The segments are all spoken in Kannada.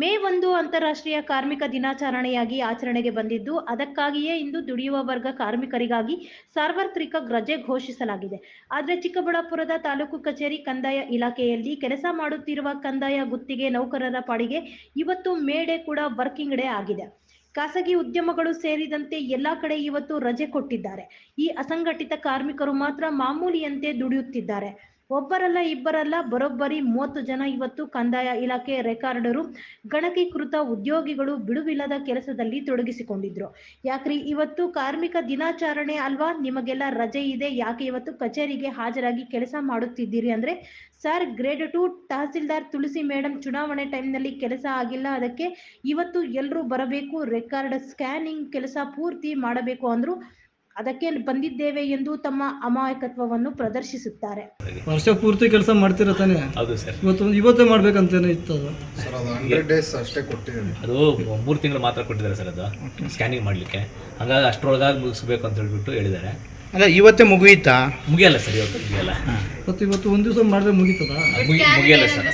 ಮೇ 1 ಅಂತಾರಾಷ್ಟ್ರೀಯ ಕಾರ್ಮಿಕ ದಿನಾಚರಣೆಯಾಗಿ ಆಚರಣೆಗೆ ಬಂದಿದ್ದು, ಅದಕ್ಕಾಗಿಯೇ ಇಂದು ದುಡಿಯುವ ವರ್ಗ ಕಾರ್ಮಿಕರಿಗಾಗಿ ಸಾರ್ವತ್ರಿಕ ರಜೆ ಘೋಷಿಸಲಾಗಿದೆ. ಆದರೆ ಚಿಕ್ಕಬಳ್ಳಾಪುರದ ತಾಲೂಕು ಕಚೇರಿ ಕಂದಾಯ ಇಲಾಖೆಯಲ್ಲಿ ಕೆಲಸ ಮಾಡುತ್ತಿರುವ ಕಂದಾಯ ಗುತ್ತಿಗೆ ನೌಕರರ ಪಾಡಿಗೆ ಇವತ್ತು ಮೇ ಡೇ ಕೂಡ ವರ್ಕಿಂಗ್ ಡೇ ಆಗಿದೆ. ಖಾಸಗಿ ಉದ್ಯಮಗಳು ಸೇರಿದಂತೆ ಎಲ್ಲಾ ಕಡೆ ಇವತ್ತು ರಜೆ ಕೊಟ್ಟಿದ್ದಾರೆ. ಈ ಅಸಂಘಟಿತ ಕಾರ್ಮಿಕರು ಮಾತ್ರ ಮಾಮೂಲಿಯಂತೆ ದುಡಿಯುತ್ತಿದ್ದಾರೆ. ಒಬ್ಬರಲ್ಲ ಇಬ್ಬರಲ್ಲ, ಬರೋಬ್ಬರಿ 30 ಜನ ಇವತ್ತು ಕಂದಾಯ ಇಲಾಖೆ ರೆಕಾರ್ಡರು, ಗಣಕೀಕೃತ ಉದ್ಯೋಗಿಗಳು ಬಿಡುವಿಲ್ಲದ ಕೆಲಸದಲ್ಲಿ ತೊಡಗಿಸಿಕೊಂಡಿದ್ರು. ಯಾಕ್ರಿ ಇವತ್ತು ಕಾರ್ಮಿಕ ದಿನಾಚರಣೆ ಅಲ್ವಾ, ನಿಮಗೆಲ್ಲ ರಜೆ ಇದೆ, ಯಾಕೆ ಇವತ್ತು ಕಚೇರಿಗೆ ಹಾಜರಾಗಿ ಕೆಲಸ ಮಾಡುತ್ತಿದ್ದೀರಿ ಅಂದ್ರೆ, ಸರ್ ಗ್ರೇಡ್ 2 ತಹಸೀಲ್ದಾರ್ ತುಳಸಿ ಮೇಡಮ್ ಚುನಾವಣೆ ಟೈಮ್ನಲ್ಲಿ ಕೆಲಸ ಆಗಿಲ್ಲ, ಅದಕ್ಕೆ ಇವತ್ತು ಎಲ್ಲರೂ ಬರಬೇಕು, ರೆಕಾರ್ಡ್ ಸ್ಕ್ಯಾನಿಂಗ್ ಕೆಲಸ ಪೂರ್ತಿ ಮಾಡಬೇಕು ಅಂದ್ರು, ಅದಕ್ಕೆ ಬಂದಿದ್ದೇವೆ ಎಂದು ತಮ್ಮ ಅಮಾಯಕತ್ವವನ್ನು ಪ್ರದರ್ಶಿಸುತ್ತಾರೆ. ವರ್ಷ ಪೂರ್ತಿ ಕೆಲಸ ಮಾಡ್ತಿರ ತಾನೆ? ಹೌದು ಸರ್. ಇವತ್ತೇ ಮಾಡ್ಬೇಕಂತೇನೆ ಇತ್ತು ಸರ್. ಅದು 100 ಡೇಸ್ ಅಷ್ಟೇ ಕೊಟ್ಟಿದ್ದೀನಿ. ಅದು 3 ತಿಂಗಳು ಮಾತ್ರ ಕೊಟ್ಟಿದ್ದಾರೆ ಸರ್, ಅದು ಸ್ಕ್ಯಾನಿಂಗ್ ಮಾಡಲಿಕ್ಕೆ. ಹಾಗಾಗಿ ಅಷ್ಟರೊಳಗಾಗಿ ಮುಗಿಸ್ಬೇಕು ಅಂತ ಹೇಳ್ಬಿಟ್ಟು ಹೇಳಿದ್ದಾರೆ. ಅಲ್ಲ, ಇವತ್ತೇ ಮುಗಿಯುತ್ತಾ? ಮುಗಿಯಲ್ಲ ಸರ್, ಇವತ್ತು ಮುಗಿಯಲ್ಲ. ಇವತ್ತು ಒಂದು ದಿವಸ ಮಾಡಿದ್ರೆ ಮುಗಿತದ? ಮುಗಿಯಲ್ಲ ಸರ್.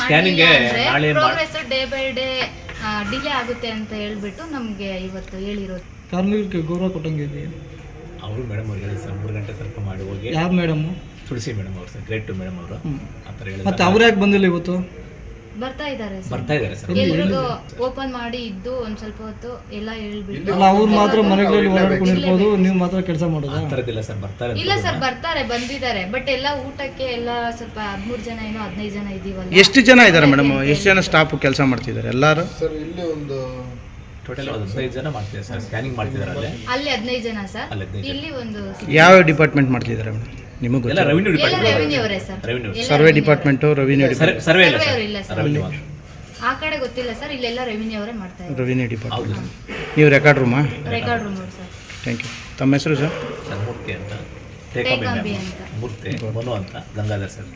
ಸ್ಕ್ಯಾನಿಂಗ್ ನಾಳೆ ಡೇ ಬೈ ಡೇ ಡಿಲೇ ಆಗುತ್ತೆ ಅಂತ ಹೇಳ್ಬಿಟ್ಟು ನಮಗೆ ಇವತ್ತು ಹೇಳಿರೋದು. ಕಾರ್ಮಿಕರಿಗೆ ಗೌರವ ಕೊಟ್ಟಂಗೆ ಇದೆ. ಅವರು ಮೇಡಮ್ ಅವ್ರು ಹೇಳಿ ಸರ್ 3 ಗಂಟೆ ತನಕ ಮಾಡಿ ಹೋಗಿ. ಯಾವ ಮೇಡಮ್? ತುಳಸಿ ಮೇಡಮ್ ಅವರು ಸರ್, ಗ್ರೇಟ್ 2 ಮೇಡಮ್ ಅವರು ಆ ಥರ ಹೇಳಿದ್ರು. ಮತ್ತೆ ಅವ್ರು ಯಾಕೆ ಬಂದಿಲ್ಲ ಇವತ್ತು? ಬರ್ತಾ ಇದ್ದಾರೆ ಸರ್. ಎಲ್ರಿಗೂ ಓಪನ್ ಮಾಡಿ ಇದ್ದು ಒಂದ್ ಸ್ವಲ್ಪ ಹೊತ್ತು ಎಲ್ಲ ಹೇಳ್ಬಿಟ್ಟು. ಅಲ್ಲ, ಅವ್ರು ಮಾತ್ರ ಮನೆಗಳಲ್ಲಿ ಓಡಾಡ್ಕೊಂಡಿರ್ಬೋದು, ನೀವು ಮಾತ್ರ ಕೆಲಸ ಮಾಡೋದು? ಆ ಥರದ್ದಿಲ್ಲ ಸರ್, ಬರ್ತಾರೆ. ಇಲ್ಲ ಸರ್, ಬಂದಿದ್ದಾರೆ. ಬಟ್ ಎಲ್ಲ ಊಟಕ್ಕೆ ಎಲ್ಲ ಸ್ವಲ್ಪ 13 ಜನ ಏನೋ 15 ಜನ ಇದೀವಲ್ಲ. ಎಷ್ಟು ಜನ ಇದ್ದಾರೆ ಮೇಡಮ್? ಎಷ್ಟು ಜನ ಸ್ಟಾಫ್ ಕೆಲಸ ಮಾಡ್ತಿದ್ದಾರೆ ಎಲ್ಲರೂ? ಸರ್ ಇಲ್ಲಿ ಒಂದು ಟೋಟಲ್ 15 ಜನ ಮಾಡ್ತಿದ್ದಾರೆ ಸರ್, ಸ್ಕ್ಯಾನಿಂಗ್ ಮಾಡ್ತಿದ್ದಾರೆ. ಅಲ್ಲಿ 15 ಜನ ಸರ್. ಇಲ್ಲಿ ಒಂದು ಯಾವ ಡಿಪಾರ್ಟ್ಮೆಂಟ್ ಮಾಡ್ತಿದ್ದಾರೆ ಮೇಡಮ್? ನಿಮಗೆ ಎಲ್ಲ ರೆವಿನ್ಯೂ ರೆವಿನ್ಯೂ ಅವರೇ sir. Survey department, revenue survey ಇಲ್ಲ ಸರ್. ಆ ಕಡೆ ಗೊತ್ತಿಲ್ಲ ಸರ್, ಇಲ್ಲೆಲ್ಲ ರೆವಿನ್ಯೂ ಅವರೇ ಮಾಡ್ತಾ ಇದ್ದಾರೆ. Revenue department. ನೀವು ರೆಕಾರ್ಡ್ ರೂಮಾ? Record room sir. Thank you. ತಮ್ಮ ಹೆಸರು ಸರ್? ಮೂರ್ತಿ ಅಂತ, ಟೇಕಾಂಬಿ ಅಂತ. ಮೂರ್ತಿ, ಮನು ಅಂತ, ಗಂಗಾಧರ್ ಸರ್.